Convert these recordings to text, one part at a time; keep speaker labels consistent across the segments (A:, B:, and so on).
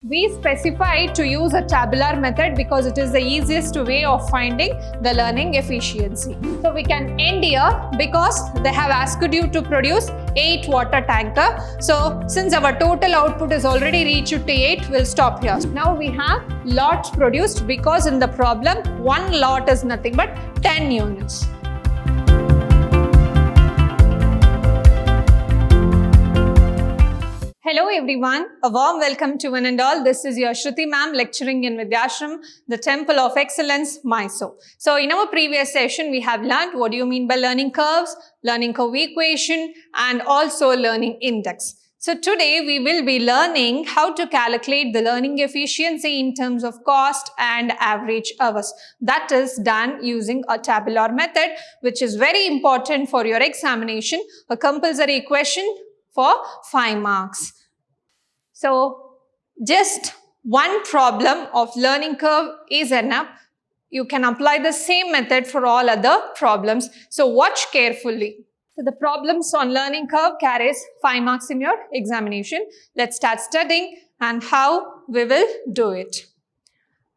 A: We specify to use a tabular method because it is the easiest way of finding the learning efficiency. So we can end here because they have asked you to produce 8 water tanker. So since our total output is already reached to 8, we'll stop here. Now we have lots produced because in the problem, one lot is nothing but 10 units. Hello everyone, a warm welcome to one and all. This is your Shruti ma'am lecturing in Vidhyaashram, the Temple of Excellence, Mysore. So in our previous session, we have learned what do you mean by learning curves, learning curve equation, and also learning index. So today we will be learning how to calculate the learning efficiency in terms of cost and average hours. That is done using a tabular method, which is very important for your examination, a compulsory question for 5 marks. So just one problem of learning curve is enough. You can apply the same method for all other problems. So watch carefully. So the problems on learning curve carries 5 marks in your examination. Let's start studying and how we will do it.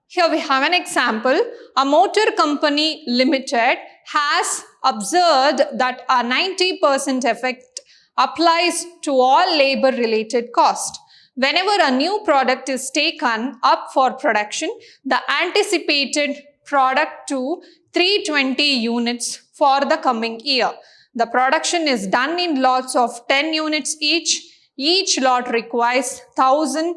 A: Here we have an example. A motor company limited has observed that a 90% effect applies to all labor related cost. Whenever a new product is taken up for production, the anticipated product to 320 units for the coming year. The production is done in lots of 10 units each. Each lot requires 1000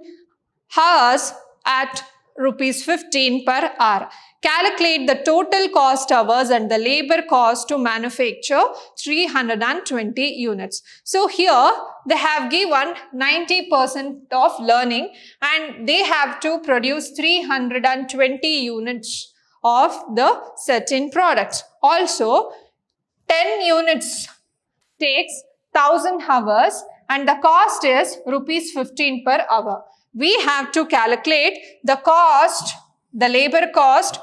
A: hours at ₹15 per hour. Calculate the total cost hours and the labor cost to manufacture 320 units. So here they have given 90% of learning and they have to produce 320 units of the certain products. Also 10 units takes 1000 hours and the cost is ₹15 per hour. We have to calculate the cost, the labor cost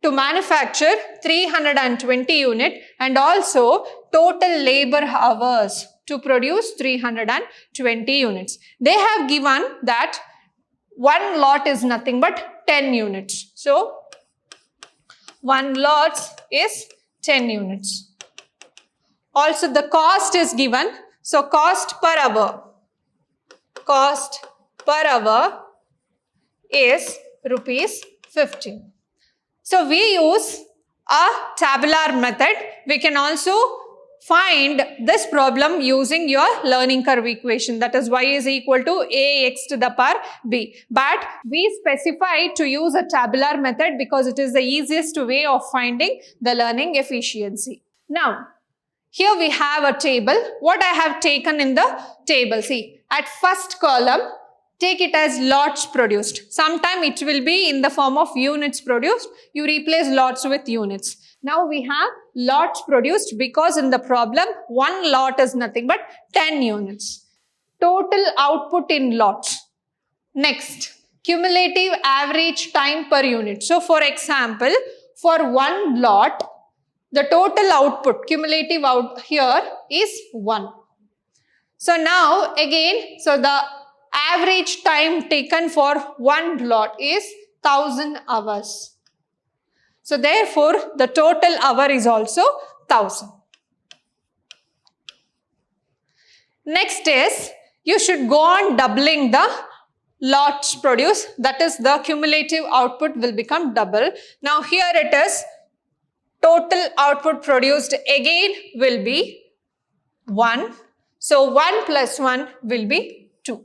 A: to manufacture 320 units and also total labor hours to produce 320 units. They have given that one lot is nothing but 10 units. So, one lot is 10 units. Also, the cost is given. So, cost per hour is ₹15. So we use a tabular method. We can also find this problem using your learning curve equation. That is y is equal to ax to the power b. But we specify to use a tabular method because it is the easiest way of finding the learning efficiency. Now, here we have a table. What I have taken in the table, see, at first column, take it as lots produced. Sometime it will be in the form of units produced. You replace lots with units. Now we have lots produced because in the problem, one lot is nothing but 10 units. Total output in lots. Next, cumulative average time per unit. So for example, for one lot, the total output, cumulative out here is 1. So now again, so the average time taken for one lot is 1000 hours. So therefore, the total hour is also 1000. Next is, you should go on doubling the lots produced. That is, the cumulative output will become double. Now here it is, total output produced again will be 1. So 1 plus 1 will be 2.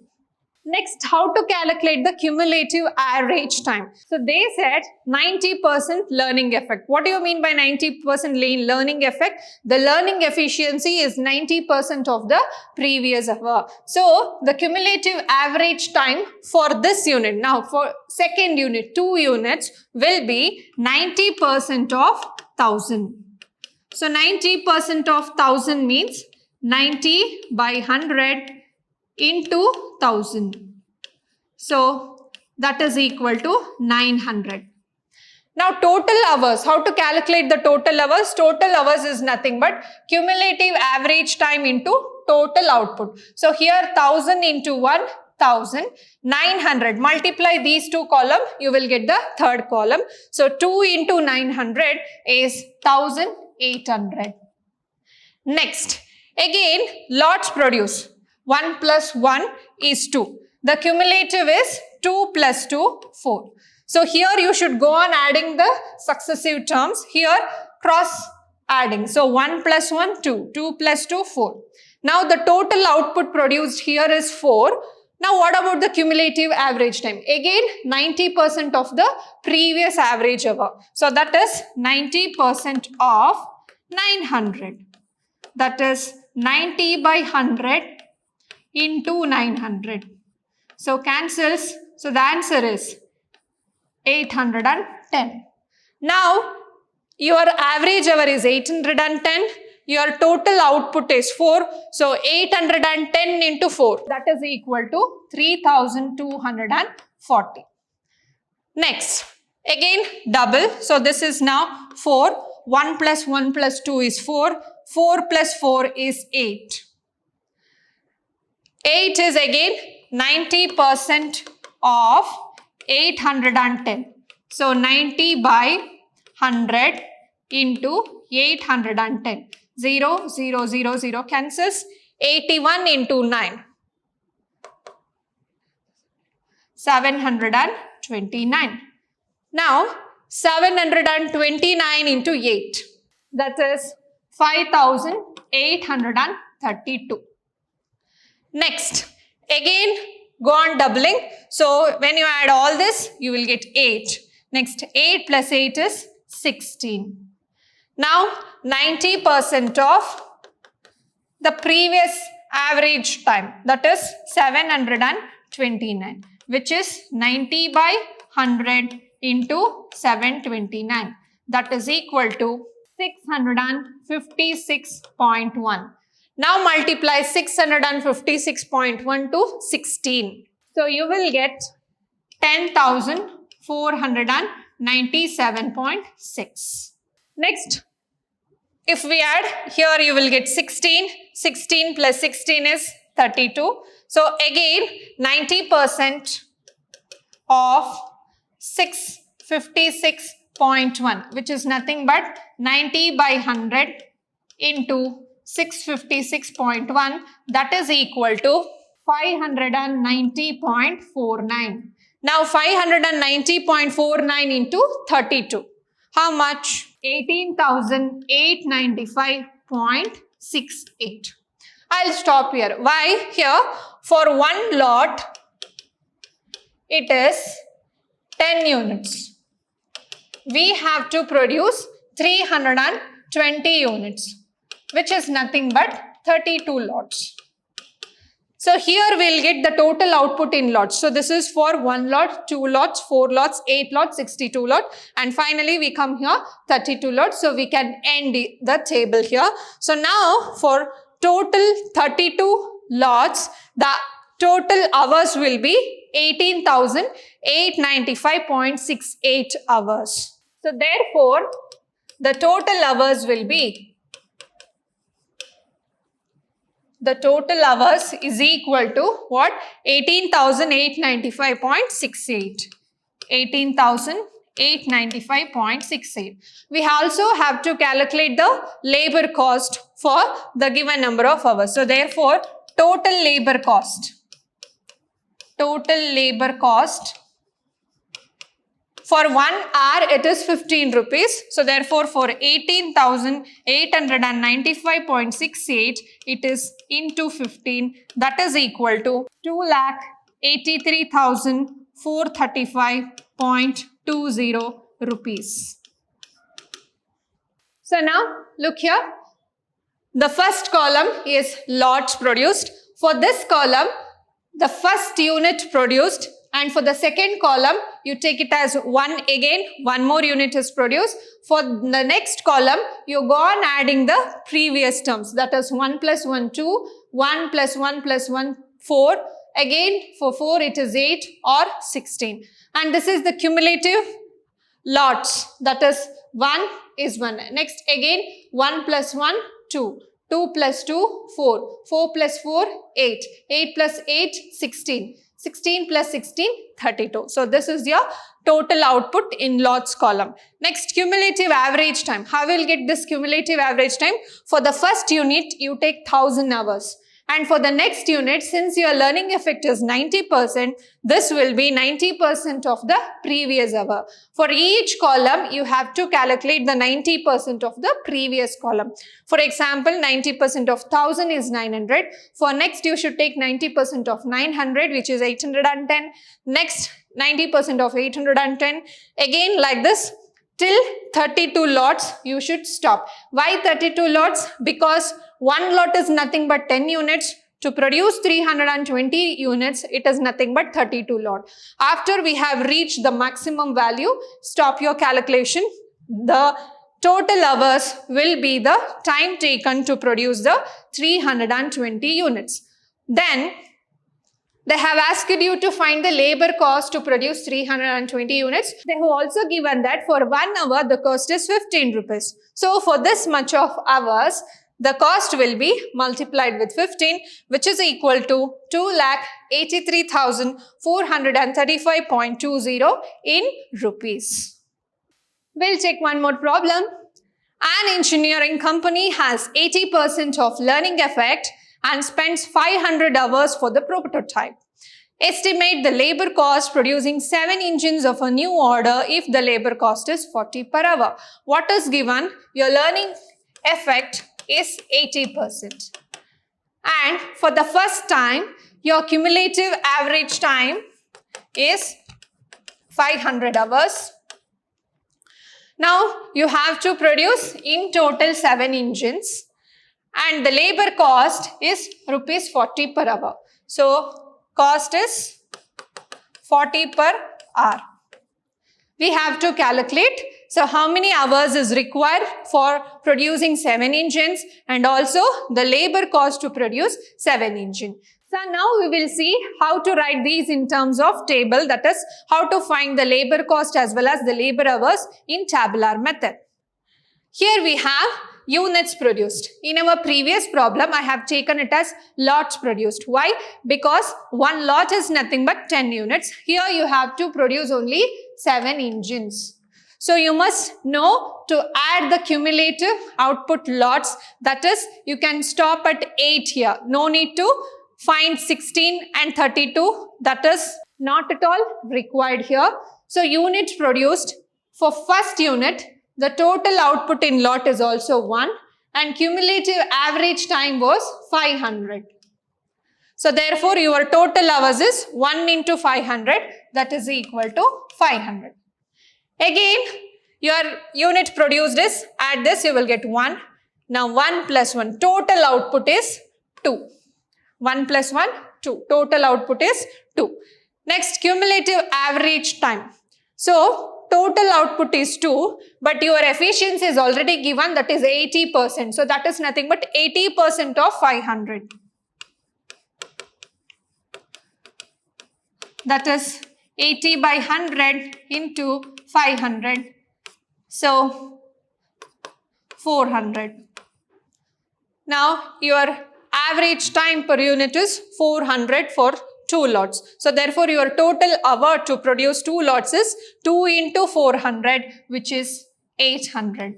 A: Next, how to calculate the cumulative average time. So they said 90% learning effect. What do you mean by 90% learning effect? The learning efficiency is 90% of the previous hour. So the cumulative average time for this unit, now for second unit, 2 units will be 90% of 1000. So 90% of 1000 means 90 by 100 into 1000. So that is equal to 900. Now total hours, how to calculate the total hours? Total hours is nothing but cumulative average time into total output. So here 1000 into 1, 900. Multiply these two columns, you will get the third column. So 2 into 900 is 1800. Next, again lots produced. 1 plus 1 is 2. The cumulative is 2 plus 2, 4. So here you should go on adding the successive terms. Here cross adding. So 1 plus 1, 2. 2 plus 2, 4. Now the total output produced here is 4. Now what about the cumulative average time? Again 90% of the previous average above. So that is 90% of 900. That is 90 by 100 into 900. So cancels. So the answer is 810. Now your average hour is 810. Your total output is 4. So 810 into 4. That is equal to 3240. Next, again double. So this is now 4. 1 plus 1 plus 2 is 4. 4 plus 4 is 8. 8 is again 90% of 810. So 90 by 100 into 810. 0, 0, 0, 0 cancels. 81 into 9. 729. Now 729 into 8. That is 5832. Next, again go on doubling. So when you add all this, you will get 8. Next, 8 plus 8 is 16. Now 90% of the previous average time, that is 729, which is 90 by 100 into 729. That is equal to 656.1. Now multiply 656.1 to 16. So you will get 10,497.6. Next, if we add, here you will get 16. 16 plus 16 is 32. So again 90% of 656.1, which is nothing but 90 by 100 into 656.1, that is equal to 590.49. Now 590.49 into 32. How much? 18,895.68. I'll stop here. Why? Here for one lot it is 10 units. We have to produce 320 units, which is nothing but 32 lots. So here we'll get the total output in lots. So this is for 1 lot, 2 lots, 4 lots, 8 lots, 62 lots, and finally we come here 32 lots. So we can end the table here. So now for total 32 lots, the total hours will be 18,895.68 hours. So therefore the total hours will be, the total hours is equal to what? 18,895.68. 18,895.68. We also have to calculate the labor cost for the given number of hours. So therefore, total labor cost. Total labor cost. For 1 hour, it is 15 rupees. So therefore, for 18,895.68, it is into 15. That is equal to 2,83,435.20 rupees. So now, look here. The first column is lots produced. For this column, the first unit produced, and for the second column, you take it as 1 again, 1 more unit is produced. For the next column, you go on adding the previous terms. That is 1 plus 1, 2, 1 plus 1 plus 1, 4. Again, for 4, it is 8 or 16. And this is the cumulative lots. That is 1 is 1. Next, again, 1 plus 1, 2. 2 plus 2, 4. 4 plus 4, 8. 8 plus 8, 16. 16 plus 16, 32. So this is your total output in lots column. Next, cumulative average time. How will get this cumulative average time? For the first unit, you take 1000 hours. And for the next unit, since your learning effect is 90%, this will be 90% of the previous hour. For each column, you have to calculate the 90% of the previous column. For example, 90% of 1000 is 900. For next, you should take 90% of 900, which is 810. Next, 90% of 810. Again, like this, till 32 lots, you should stop. Why 32 lots? Because one lot is nothing but 10 units. To produce 320 units, it is nothing but 32 lot. After we have reached the maximum value, stop your calculation. The total hours will be the time taken to produce the 320 units. Then, they have asked you to find the labor cost to produce 320 units. They have also given that for 1 hour, the cost is 15 rupees. So, for this much of hours, the cost will be multiplied with 15, which is equal to 2,83,435.20 in rupees. We'll check one more problem. An engineering company has 80% of learning effect and spends 500 hours for the prototype. Estimate the labor cost producing 7 engines of a new order if the labor cost is 40 per hour. What is given? Your learning effect is 80%. And for the first time, your cumulative average time is 500 hours. Now, you have to produce in total 7 engines and the labor cost is rupees 40 per hour. So, cost is 40 per hour. We have to calculate. So, how many hours is required for producing 7 engines and also the labor cost to produce 7 engines. So, now we will see how to write these in terms of table, that is how to find the labor cost as well as the labor hours in tabular method. Here we have units produced. In our previous problem, I have taken it as lots produced. Why? Because one lot is nothing but 10 units. Here you have to produce only 7 engines. So you must know to add the cumulative output lots. That is, you can stop at 8 here. No need to find 16 and 32. That is not at all required here. So units produced for first unit, the total output in lot is also 1 and cumulative average time was 500. So therefore your total hours is 1 into 500, that is equal to 500. Again, your unit produced is, add this, you will get 1. Now 1 plus 1, total output is 2. 1 plus 1, 2. Total output is 2. Next, cumulative average time. So, total output is 2, but your efficiency is already given, that is 80%. So, that is nothing but 80% of 500. That is 80 by 100 into 500. So, 400. Now, your average time per unit is 400 for 2 lots. So, therefore, your total hour to produce 2 lots is 2 into 400, which is 800.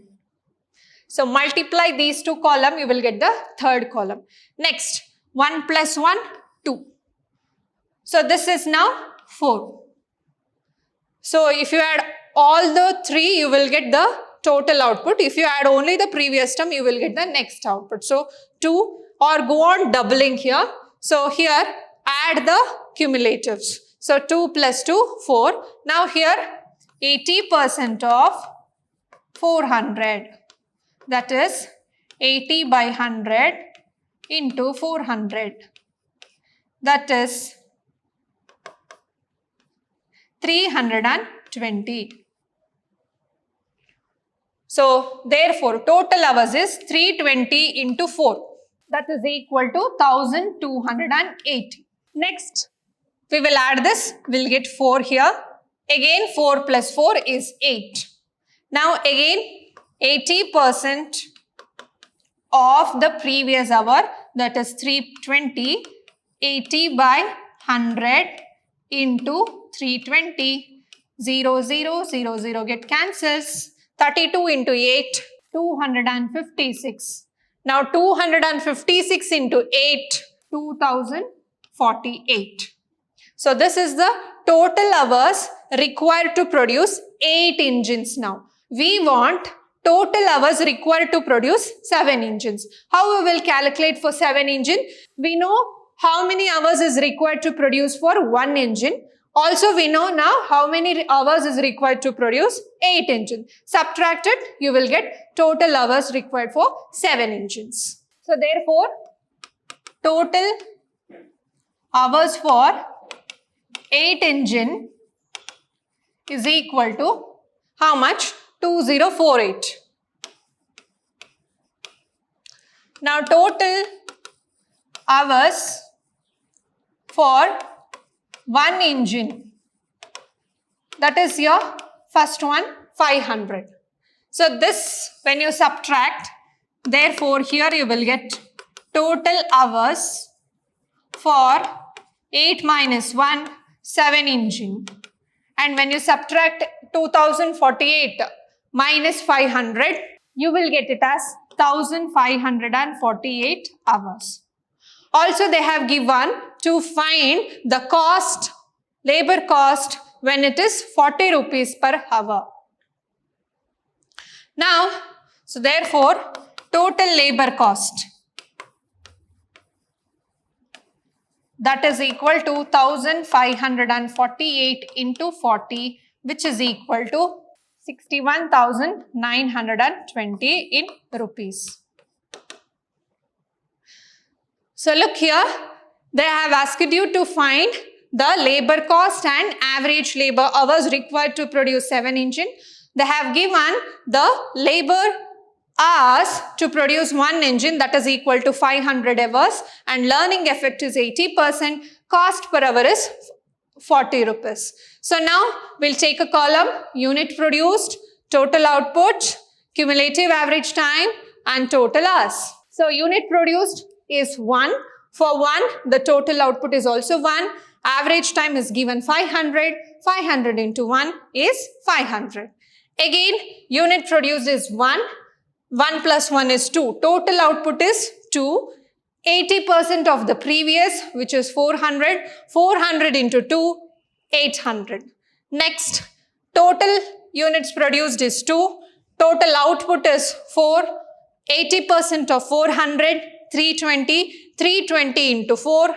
A: So, multiply these 2 columns, you will get the third column. Next, 1 plus 1, 2. So, this is now 4. So, if you add all the 3, you will get the total output. If you add only the previous term, you will get the next output. So, 2 or go on doubling here. So, here add the cumulatives. So, 2 plus 2, 4. Now, here 80% of 400. That is 80 by 100 into 400. That is 320. So, therefore, total hours is 320 into 4. That is equal to 1280. Next, we will add this. We will get 4 here. Again, 4 plus 4 is 8. Now, again, 80% of the previous hour, that is 320, 80 by 100 into 320, 0, 0, 0, 0 get cancels. 32 into 8, 256. Now 256 into 8, 2048. So this is the total hours required to produce 8 engines now. We want total hours required to produce 7 engines. How we will calculate for 7 engine? We know how many hours is required to produce for 1 engine. Also, we know now how many hours is required to produce 8 engines. Subtracted, you will get total hours required for 7 engines. So, therefore, total hours for 8 engine is equal to how much? 2048. Now, total hours for 1 engine, that is your first one, 500. So this, when you subtract, therefore here you will get total hours for 8 minus 1, 7 engine. And when you subtract 2048 minus 500, you will get it as 1548 hours. Also, they have given to find the cost, labor cost, when it is 40 rupees per hour. Now, so therefore, total labor cost, that is equal to 1548 into 40, which is equal to 61,920 in rupees. So look here, they have asked you to find the labor cost and average labor hours required to produce 7 engine. They have given the labor hours to produce 1 engine, that is equal to 500 hours, and learning effect is 80%, cost per hour is 40 rupees. So now we'll take a column, unit produced, total output, cumulative average time, and total hours. So unit produced is 1. For 1, the total output is also 1. Average time is given 500. 500 into 1 is 500. Again, unit produced is 1. 1 plus 1 is 2. Total output is 2. 80% of the previous, which is 400. 400 into 2, 800. Next, total units produced is 2. Total output is 4. 80% of 400, 320. 320 into 4,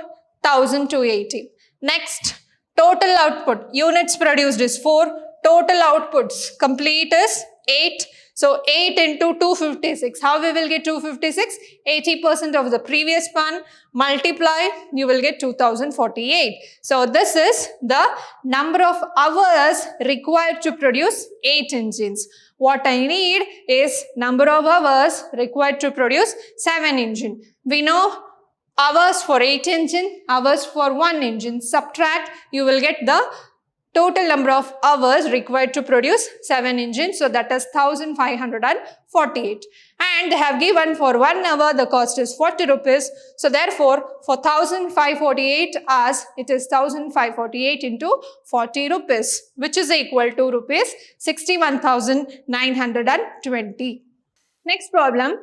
A: 1280. Next, total output, units produced is 4. Total outputs complete is 8. So 8 into 256. How we will get 256? 80% of the previous one. Multiply, you will get 2048. So this is the number of hours required to produce 8 engines. What I need is number of hours required to produce 7 engine. We know hours for 8 engine, hours for 1 engine. Subtract, you will get the total number of hours required to produce 7 engines. So that is 1548. And they have given for 1 hour the cost is 40 rupees. So therefore for 1548 hours it is 1548 into 40 rupees, which is equal to rupees 61,920. Next problem.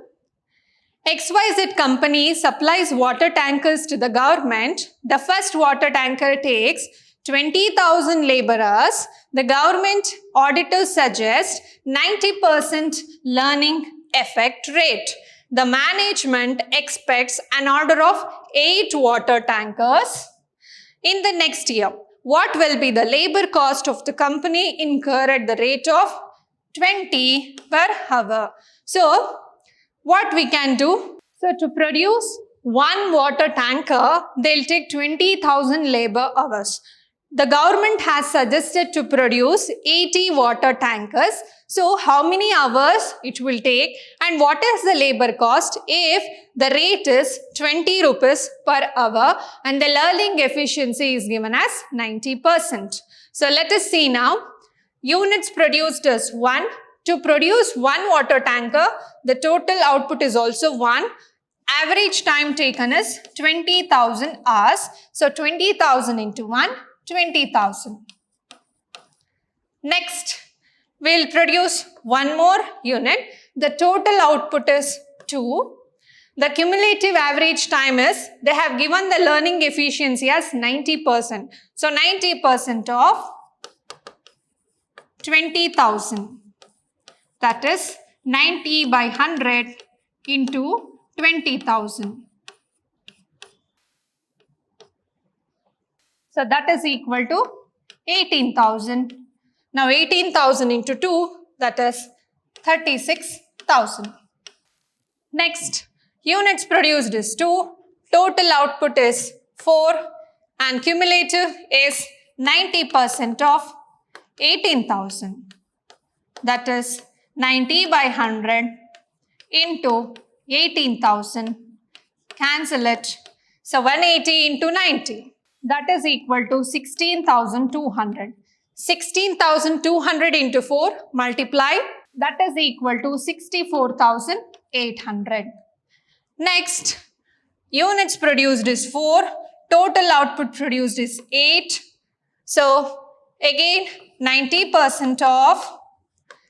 A: XYZ company supplies water tankers to the government. The first water tanker takes 20,000 laborers. The government auditors suggest 90% learning effect rate. The management expects an order of 8 water tankers in the next year. What will be the labor cost of the company incurred at the rate of 20 per hour? So, what we can do? So, to produce 1 water tanker, they'll take 20,000 labor hours. The government has suggested to produce 80 water tankers. So, how many hours it will take and what is the labor cost if the rate is 20 rupees per hour and the learning efficiency is given as 90%. So, let us see now. Units produced is 1. To produce 1 water tanker, the total output is also 1. Average time taken is 20,000 hours. So, 20,000 into 1, 20,000. Next, we'll produce one more unit. The total output is 2. The cumulative average time is, they have given the learning efficiency as 90%. So 90% of 20,000. That is 90 by 100 into 20,000. So that is equal to 18,000. Now 18,000 into 2, that is 36,000. Next, units produced is 2, total output is 4, and cumulative is 90% of 18,000. That is 90 by 100 into 18,000. Cancel it. So 180 into 90. That is equal to 16,200. 16,200 into 4 multiply. That is equal to 64,800. Next, units produced is 4. Total output produced is 8. So again 90% of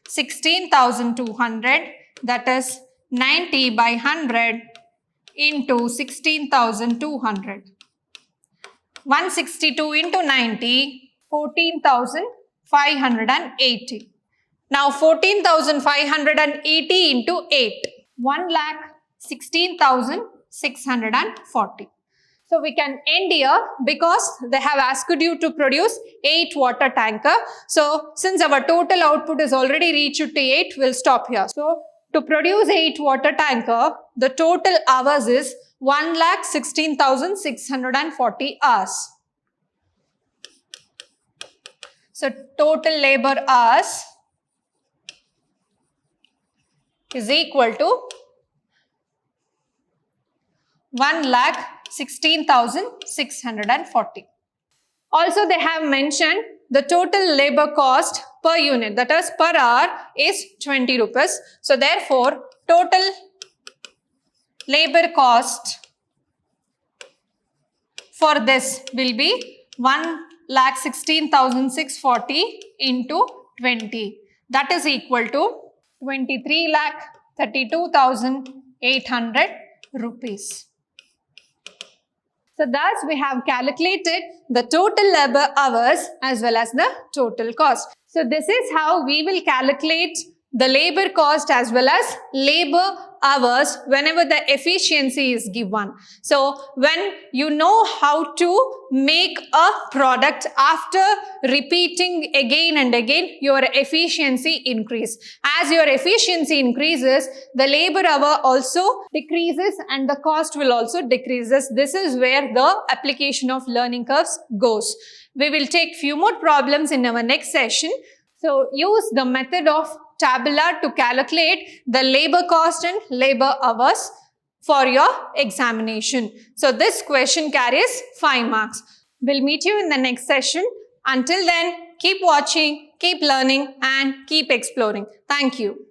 A: 16,200, that is 90 by 100 into 16,200. 162 into 90, 14,580. Now 14,580 into 8, 1,16,640. So we can end here because they have asked you to produce 8 water tanker. So since our total output is already reached to 8, we'll stop here. So to produce 8 water tanker, the total hours is 1,16,640 hours. So total labor hours is equal to 1,16,640. Also, they have mentioned the total labor cost per unit, that is per hour, is 20 rupees. So therefore, total labor cost for this will be 1,16,640 into 20. That is equal to 23,32,800 rupees. So thus we have calculated the total labor hours as well as the total cost. So this is how we will calculate the labor cost as well as labor hours whenever the efficiency is given. So when you know how to make a product, after repeating again and again, your efficiency increases. As your efficiency increases, the labor hour also decreases and the cost will also decreases. This is where the application of learning curves goes. We will take few more problems in our next session. So use the method of tabular to calculate the labor cost and labor hours for your examination. So this question carries 5 marks. We'll meet you in the next session. Until then, keep watching, keep learning and keep exploring. Thank you.